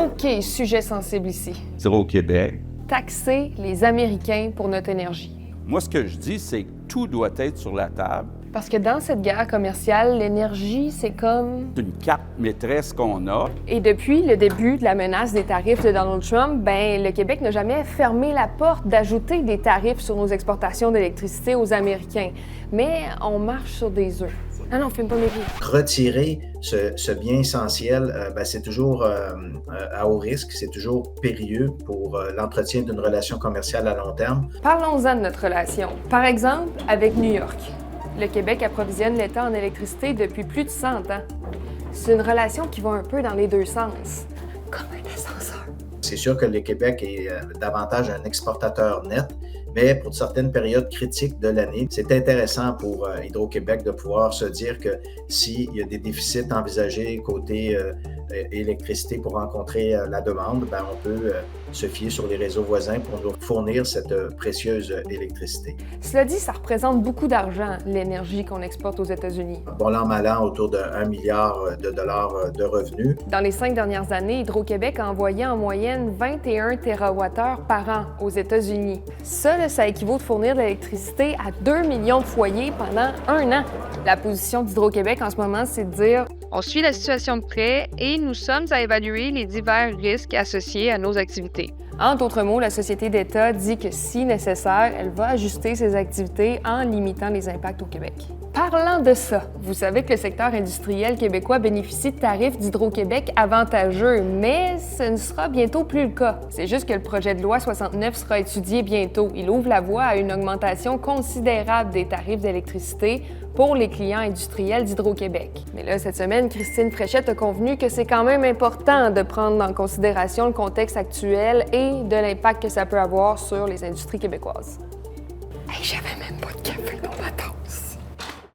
OK, sujet sensible ici. Hydro-Québec. Taxer les Américains pour notre énergie. Moi, ce que je dis, c'est que tout doit être sur la table. Parce que dans cette guerre commerciale, l'énergie, c'est comme... C'est une carte maîtresse qu'on a. Et depuis le début de la menace des tarifs de Donald Trump, le Québec n'a jamais fermé la porte d'ajouter des tarifs sur nos exportations d'électricité aux Américains. Mais on marche sur des œufs. Non, filme pas mes pieds. Retirer ce bien essentiel, c'est toujours à haut risque, c'est toujours périlleux pour l'entretien d'une relation commerciale à long terme. Parlons-en de notre relation. Par exemple, avec New York. Le Québec approvisionne l'État en électricité depuis plus de 100 ans. C'est une relation qui va un peu dans les deux sens, comme un ascenseur. C'est sûr que le Québec est davantage un exportateur net, mais pour certaines périodes critiques de l'année, c'est intéressant pour Hydro-Québec de pouvoir se dire que s'il y a des déficits envisagés côté électricité pour rencontrer la demande, on peut se fier sur les réseaux voisins pour nous fournir cette précieuse électricité. Cela dit, ça représente beaucoup d'argent, l'énergie qu'on exporte aux États-Unis. Bon an, mal an, autour de 1 milliard de dollars de revenus. Dans les 5 dernières années, Hydro-Québec a envoyé en moyenne 21 TWh par an aux États-Unis. Ça équivaut de fournir de l'électricité à 2 millions de foyers pendant un an. La position d'Hydro-Québec en ce moment, c'est de dire « On suit la situation de près et nous sommes à évaluer les divers risques associés à nos activités. » En d'autres mots, la société d'État dit que si nécessaire, elle va ajuster ses activités en limitant les impacts au Québec. Parlant de ça, vous savez que le secteur industriel québécois bénéficie de tarifs d'Hydro-Québec avantageux, mais ce ne sera bientôt plus le cas. C'est juste que le projet de loi 69 sera étudié bientôt. Il ouvre la voie à une augmentation considérable des tarifs d'électricité pour les clients industriels d'Hydro-Québec. Mais là, cette semaine, Christine Fréchette a convenu que c'est quand même important de prendre en considération le contexte actuel et de l'impact que ça peut avoir sur les industries québécoises. Hey, j'avais même pas de café dans ma tasse.